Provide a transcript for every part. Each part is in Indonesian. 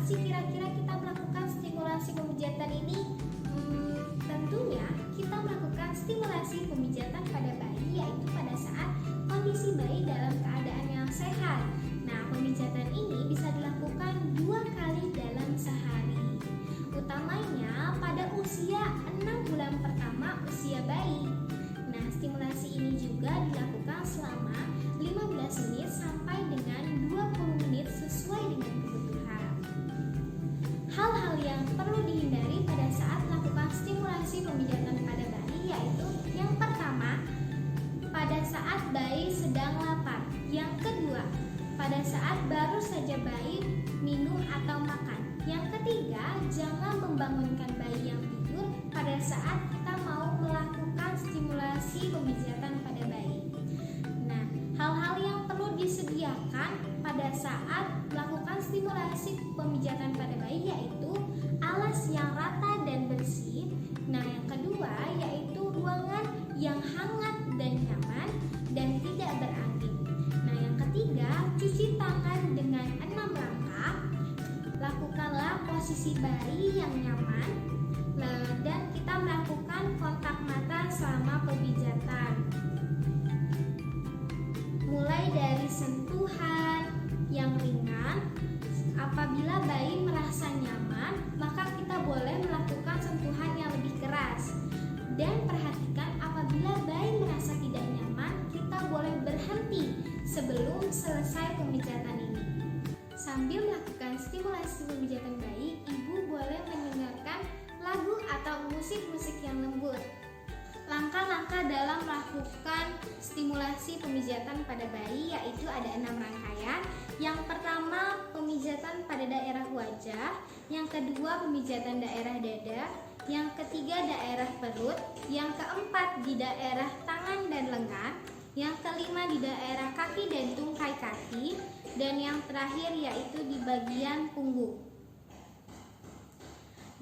sih kira-kira kita melakukan stimulasi pemijatan ini? Tentunya kita melakukan stimulasi pemijatan pada bayi, yaitu pada saat kondisi bayi dalam keadaan yang sehat. Nah, pemijatan ini bisa dilakukan 2 kali dalam sehari. Utamanya pada usia 6 bulan pertama usia bayi. Nah, stimulasi ini juga dilakukan selama 15 menit sampai dengan 20 menit sesuai dengan kebutuhan. Hal-hal yang perlu dihindari pada saat melakukan stimulasi pemijatan pada bayi yaitu yang pertama, pada saat bayi sedang lapar. Yang kedua, pada saat baru saja bayi minum atau makan. Yang ketiga, jangan membangunkan bayi yang tidur pada saat kita mau melakukan stimulasi pemijatan pada bayi. Nah, hal-hal yang perlu disediakan pada saat melakukan stimulasi pemijatan pada bayi yaitu alas yang rata dan bersih. Nah, yang kedua yaitu ruangan yang hangat dan nyaman dan tidak berangin. Nah, yang ketiga, cuci tangan dengan 6 langkah. Lakukanlah posisi bayi yang nyaman dan kita melakukan kontak mata selama pemijatan. Mulai dari sentuhan yang ringan. Apabila bayi merasa nyaman, maka kita boleh melakukan sentuhan yang lebih keras. Dan perhatikan apabila bayi merasa tidak nyaman, kita boleh berhenti sebelum selesai pemijatan ini. Sambil melakukan stimulasi pemijatan bayi, ibu boleh mendengarkan lagu atau musik-musik yang lembut. Langkah-langkah dalam melakukan stimulasi pemijatan pada bayi yaitu ada 6 rangkaian. Yang pertama, pemijatan pada daerah wajah. Yang kedua, pemijatan daerah dada. Yang ketiga, daerah perut. Yang keempat, di daerah tangan dan lengan. Yang kelima, di daerah kaki dan tungkai kaki. Dan yang terakhir yaitu di bagian punggung.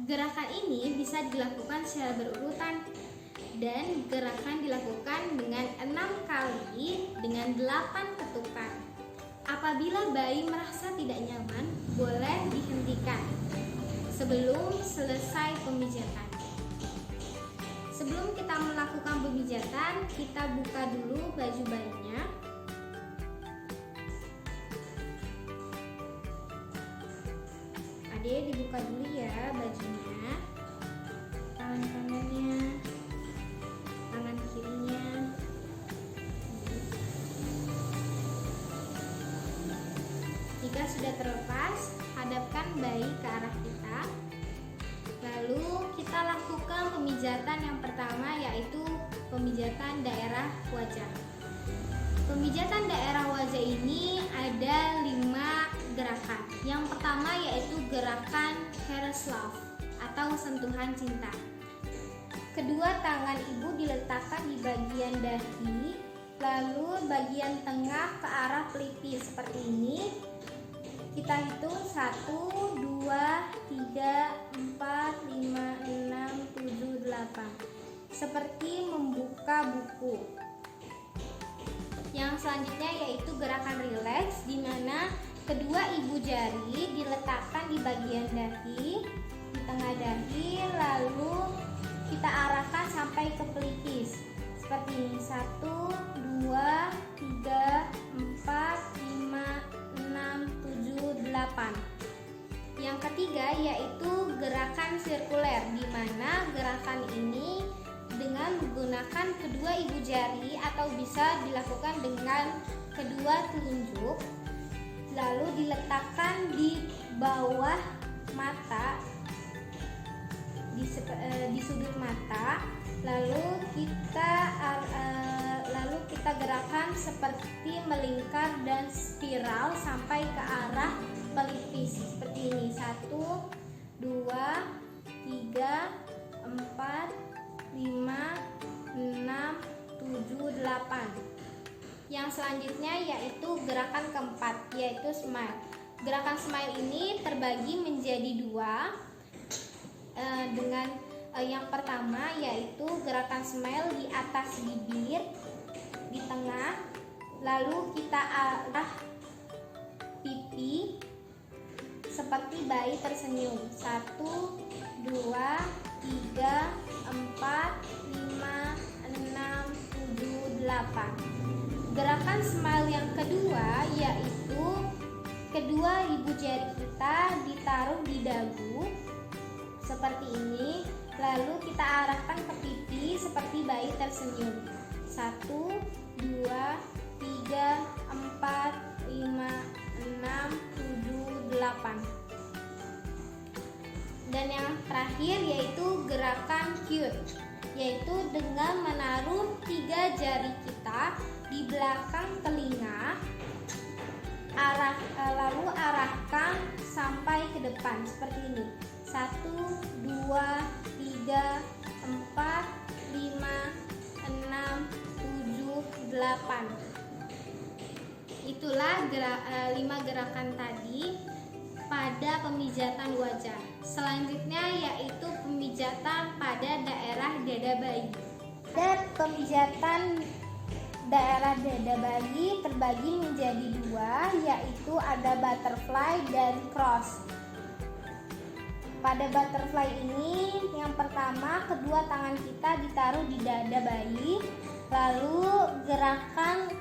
Gerakan ini bisa dilakukan secara berurutan dan gerakan dilakukan dengan 6 kali dengan 8 ketukan. Apabila bayi merasa tidak nyaman, boleh dihentikan sebelum selesai pemijatan. Sebelum kita melakukan pemijatan, kita buka dulu baju bayinya. Adek dibuka dulu ya bajunya, tangan kanannya, tangan kirinya. Jika sudah terlepas, hadapkan bayi ke arah kita. Lalu kita lakukan pemijatan yang pertama yaitu pemijatan daerah wajah. Pemijatan daerah wajah ini ada 5 gerakan. Yang pertama yaitu gerakan Herslov atau sentuhan cinta. Kedua, tangan ibu diletakkan di bagian dahi, lalu bagian tengah ke arah pelipis seperti ini. Kita hitung 1, 2, 3, 4, 5, 6, 7, 8. Seperti membuka buku. Yang selanjutnya yaitu gerakan rileks, di mana kedua ibu jari diletakkan di bagian dahi, di tengah dahi, lalu kita arahkan sampai ke pelipis. Seperti ini, 1, 2, 3, 4, 5, 6, 7, 8. Yang ketiga yaitu gerakan sirkuler, di mana gerakan ini dengan menggunakan kedua ibu jari atau bisa dilakukan dengan kedua telunjuk, lalu diletakkan di bawah mata, di sudut mata, lalu kita gerakan seperti melingkar dan spiral sampai ke arah pelipis seperti ini. 1, 2, 3, 4, 5, 6, 7, 8. Yang selanjutnya yaitu gerakan keempat, yaitu smile. Gerakan smile ini terbagi menjadi 2 dengan yang pertama yaitu gerakan smile di atas bibir, di tengah, lalu kita arah pipi seperti bayi tersenyum. 1, 2, 3, 4, 5, 6, 7, 8. Gerakan smile yang kedua yaitu kedua ibu jari kita ditaruh di dagu seperti ini. Lalu kita arahkan ke pipi seperti bayi tersenyum. 1, 2, 3, 4, 5, 6, 7, 8. Dan yang terakhir yaitu gerakan cute, yaitu dengan menaruh 3 jari kita di belakang telinga, lalu arahkan sampai ke depan seperti ini. 1, 2, 3, 4, 5, 6, 7, 8. Itulah 5 gerakan tadi pada pemijatan wajah. Selanjutnya yaitu pemijatan pada daerah dada bayi. Dan pemijatan daerah dada bayi terbagi menjadi 2, yaitu ada butterfly dan cross. Pada butterfly ini, yang pertama kedua tangan kita ditaruh di dada bayi, lalu gerakan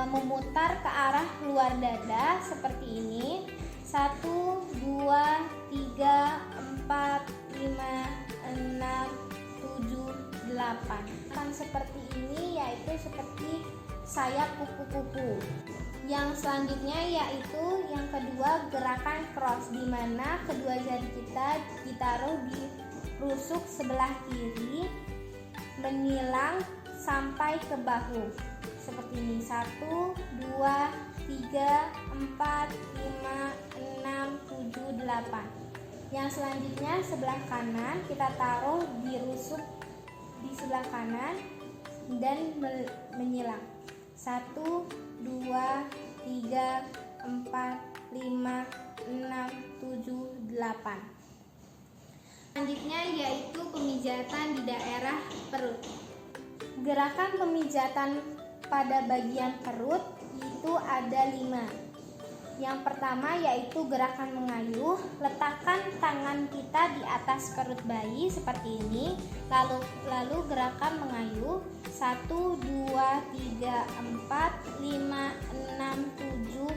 memutar ke arah luar dada seperti ini. 1, 2, 3, 4, 5, 6, 7, 8. Kan seperti ini yaitu seperti sayap kupu-kupu. Yang selanjutnya yaitu yang kedua gerakan cross, di mana kedua jari kita ditaruh di rusuk sebelah kiri, menyilang sampai ke bahu seperti ini. 1, 2, 3, 4, 5, 6, 7, 8. Yang selanjutnya sebelah kanan kita taruh di rusuk di sebelah kanan dan menyilang. 1, 2, 3, 4, 5, 6, 7, 8. Selanjutnya yaitu pemijatan di daerah perut. Gerakan pemijatan pada bagian perut itu ada 5. Yang pertama yaitu gerakan mengayuh. Letakkan tangan kita di atas perut bayi seperti ini. Lalu gerakan mengayuh. 1, 2, 3, 4, 5, 6, 7,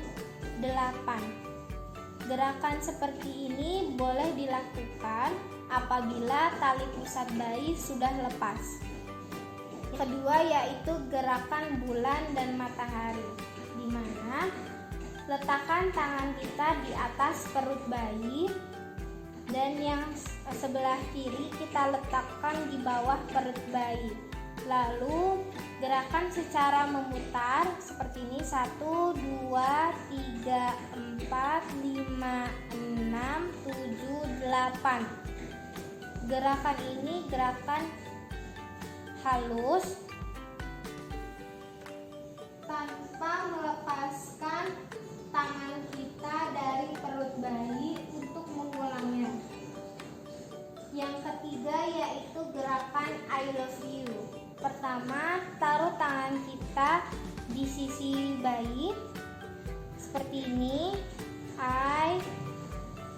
8. Gerakan seperti ini boleh dilakukan apabila tali pusat bayi sudah lepas. Kedua yaitu gerakan bulan dan matahari, di mana letakkan tangan kita di atas perut bayi dan yang sebelah kiri kita letakkan di bawah perut bayi. Lalu gerakan secara memutar seperti ini. 1, 2, 3, 4, 5, 6, 7, 8. Gerakan ini gerakan halus tanpa melepaskan tangan kita dari perut bayi untuk mengulangnya. Yang ketiga yaitu gerakan I love you. Pertama, taruh tangan kita di sisi bayi seperti ini, I,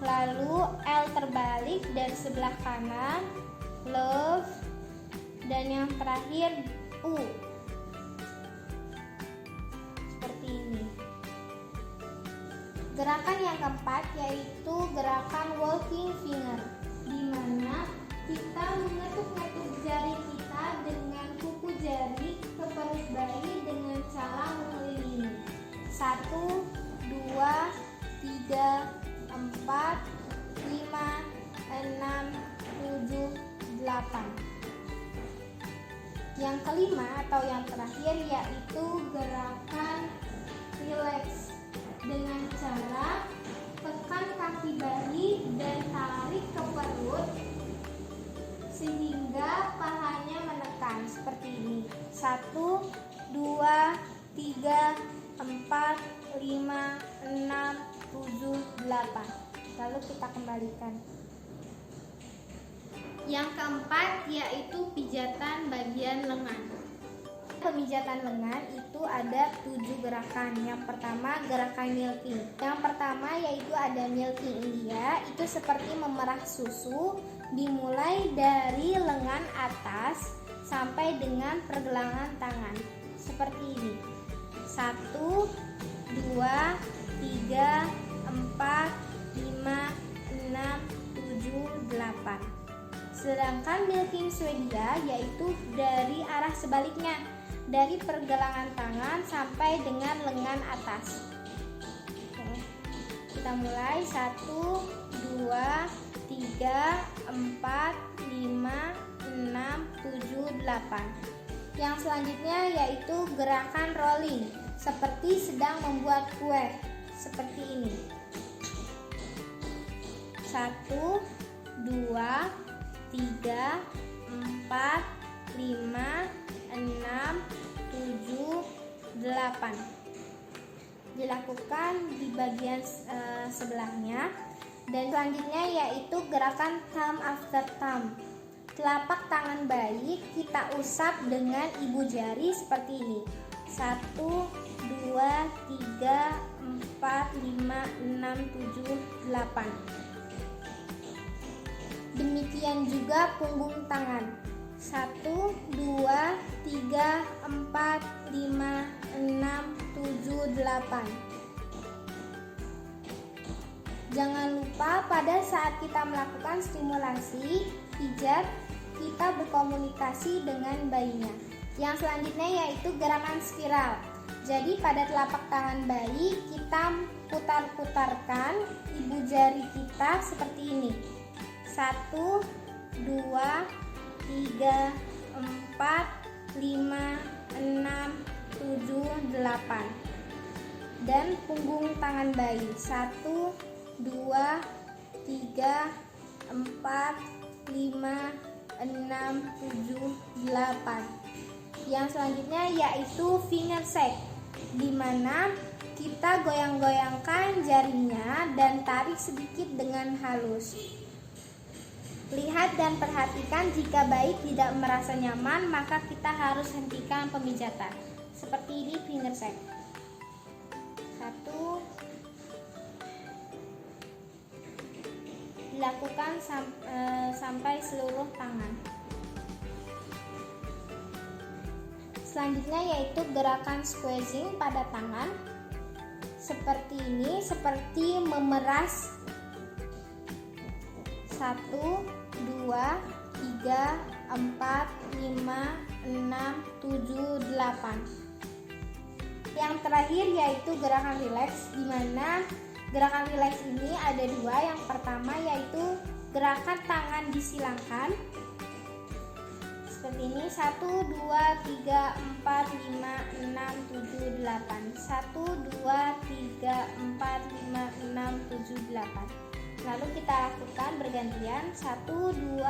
lalu L terbalik dan sebelah kanan, love, dan yang terakhir U seperti ini. Gerakan yang keempat yaitu gerakan walking finger, di mana kita mengetuk-ngetuk jari kita dengan kuku jari ke perut bayi dengan cara mengelilingi. 1, 2, 3, 4, 5, 6, 7, 8. Yang kelima atau yang terakhir yaitu gerakan relax, dengan cara tekan kaki bayi dan tarik ke perut sehingga pahanya menekan seperti ini. 1, 2, 3, 4, 5, 6, 7, 8. Lalu kita kembalikan. Yang keempat yaitu pijatan bagian lengan. Pemijatan lengan itu ada 7 gerakan. Yang pertama gerakan milking. Yang pertama yaitu ada milking India, itu seperti memerah susu, dimulai dari lengan atas sampai dengan pergelangan tangan. Seperti ini. 1, 2, 3, 4, 5, 6, 7, 8. Sedangkan milking Swedia yaitu dari arah sebaliknya, dari pergelangan tangan sampai dengan lengan atas. Oke. Kita mulai 1, 2, 3, 4, 5, 6, 7, 8. Yang selanjutnya yaitu gerakan rolling, seperti sedang membuat kue. Seperti ini. 1, 2, 3, 4, 5, 6, 7, 8. Dilakukan di bagian sebelahnya. Dan selanjutnya yaitu gerakan thumb after thumb. Telapak tangan bayi kita usap dengan ibu jari seperti ini. 1, 2, 3, 4, 5, 6, 7, 8. Demikian juga punggung tangan. 1, 2, 3, 4, 5, 6, 7, 8. Jangan lupa pada saat kita melakukan stimulasi pijat, kita berkomunikasi dengan bayinya. Yang selanjutnya yaitu gerakan spiral. Jadi pada telapak tangan bayi kita putar-putarkan ibu jari kita seperti ini. 1, 2, 3, 4, 5, 6, 7, 8. Dan punggung tangan bayi. 1, 2, 3, 4, 5, 6, 7, 8. Yang selanjutnya yaitu finger shake, di mana kita goyang-goyangkan jarinya dan tarik sedikit dengan halus. Lihat dan perhatikan, jika bayi tidak merasa nyaman, maka kita harus hentikan pemijatan. Seperti ini finger shake. 1, dilakukan sampai seluruh tangan. Selanjutnya yaitu gerakan squeezing pada tangan. Seperti ini, seperti memeras. 1, 2, 3, 4, 5, 6, 7, 8. Yang terakhir yaitu gerakan relax, di mana gerakan relax ini ada 2. Yang pertama yaitu gerakan tangan disilangkan. Seperti ini. 1, 2, 3, 4, 5, 6, 7, 8. 1, 2, 3, 4, 5, 6, 7, 8. Lalu kita lakukan bergantian. 1, 2,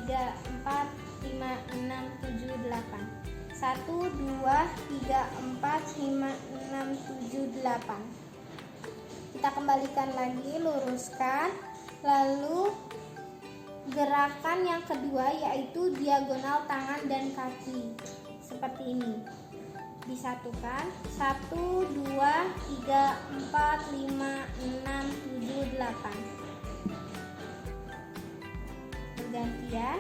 3, 4, 5, 6, 7, 8. 1, 2, 3, 4, 5, 6, 7, 8. Kita kembalikan lagi, luruskan. Lalu gerakan yang kedua yaitu diagonal tangan dan kaki. Seperti ini. Disatukan. 1, 2, 3, 4, 5, 6, 7, 8. Bergantian.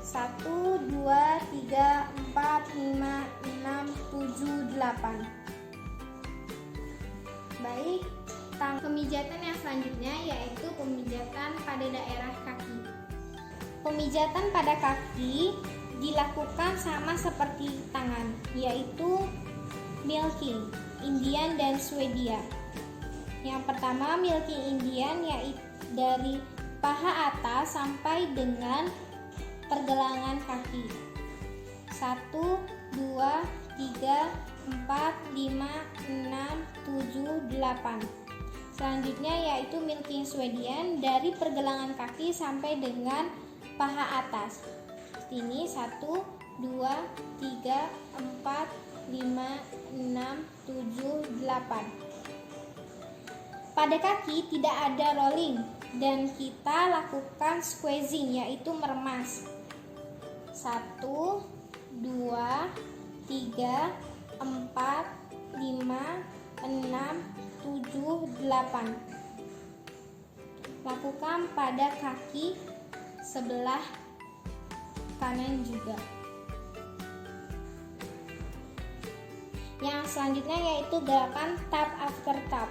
1, 2, 3, 4, 5, 6, 7, 8. Baik, pemijatan yang selanjutnya yaitu pemijatan pada daerah kaki. Pemijatan pada kaki dilakukan sama seperti tangan, yaitu milking Indian dan Swedia. Yang pertama milking Indian yaitu dari paha atas sampai dengan pergelangan kaki. 1, 2, 3, 4, 5, 6, 7, 8. Selanjutnya yaitu milking Swedian dari pergelangan kaki sampai dengan paha atas. Ini 1, 2, 3, 4, 5, 6, 7, 8. Pada kaki tidak ada rolling dan kita lakukan squeezing yaitu meremas. 1, 2, 3, 4, 5, 6, 7, 8. Lakukan pada kaki sebelah kanan juga. Yang selanjutnya yaitu gerakan tap after tap,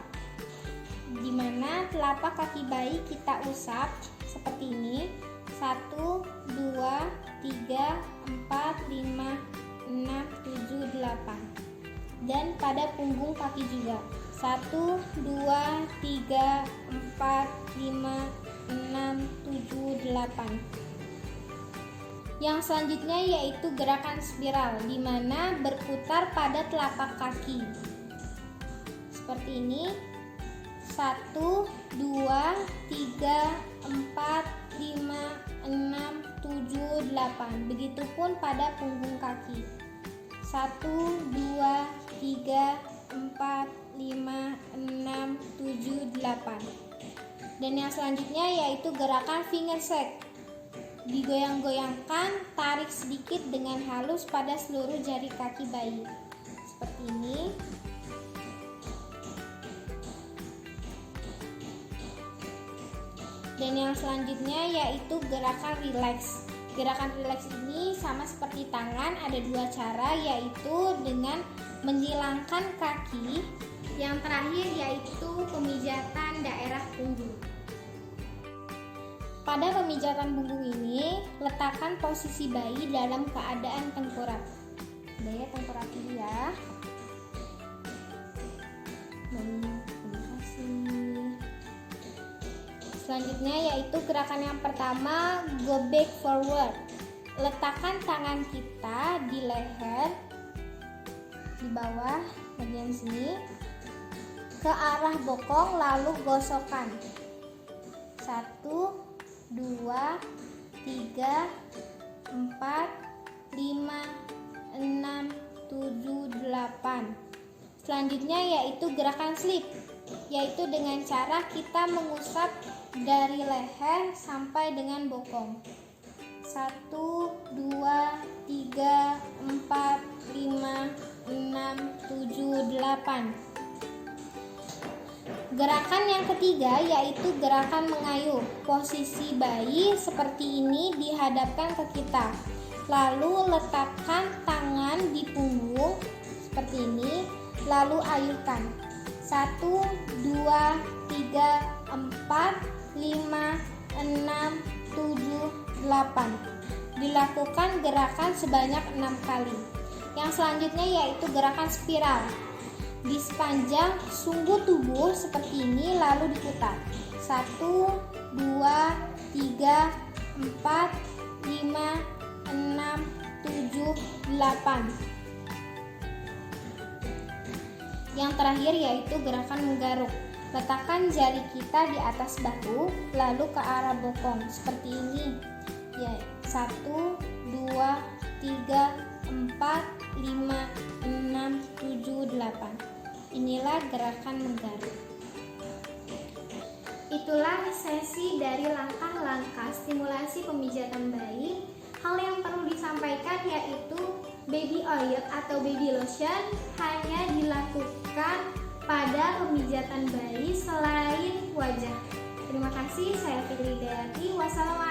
di mana telapak kaki bayi kita usap seperti ini. 1, 2, 3, 4, 5, 6, 7, 8. Dan pada punggung kaki juga. 1, 2, 3, 4, 5, 6, 7, 8. Yang selanjutnya yaitu gerakan spiral, di mana berputar pada telapak kaki. Seperti ini. 1, 2, 3, 4, 5, 6, 7, 8. Begitupun pada punggung kaki. 1, 2, 3, 4, 5, 6, 7, 8. Dan yang selanjutnya yaitu gerakan finger shake. Digoyang-goyangkan, tarik sedikit dengan halus pada seluruh jari kaki bayi. Seperti ini. Dan yang selanjutnya yaitu gerakan relax. Gerakan relax ini sama seperti tangan, ada dua cara, yaitu dengan menjilangkan kaki. Yang terakhir yaitu pemijatan daerah punggung. Pada pemijatan punggung ini, letakkan posisi bayi dalam keadaan tengkurap. Bayi tengkurap dulu ya. Selanjutnya yaitu gerakan yang pertama, go back forward. Letakkan tangan kita di leher, di bawah bagian sini, ke arah bokong, lalu gosokkan. 1, 2, 3, 4, 5, 6, 7, 8. Selanjutnya yaitu gerakan slip, yaitu dengan cara kita mengusap dari leher sampai dengan bokong. 1, 2, 3, 4, 5, 6, 7, 8. Gerakan yang ketiga yaitu gerakan mengayuh. Posisi bayi seperti ini dihadapkan ke kita. Lalu letakkan tangan di punggung seperti ini, lalu ayuhkan. 1, 2, 3, 4, 5, 6, 7, 8. Dilakukan gerakan sebanyak 6 kali. Yang selanjutnya yaitu gerakan spiral. Di sepanjang sungguh tubuh seperti ini, lalu diputar. 1, 2, 3, 4, 5, 6, 7, 8. Yang terakhir yaitu gerakan menggaruk. Letakkan jari kita di atas bahu, lalu ke arah bokong seperti ini. Ya, 1, 2, 3, 4, 5, 6, 7, 8. Inilah gerakan menggaruk. Itulah sesi dari langkah-langkah stimulasi pemijatan bayi. Hal yang perlu disampaikan yaitu baby oil atau baby lotion hanya dilakukan pada pemijatan bayi selain wajah. Terima kasih, saya Fitri Hidayati. Wassalamualaikum.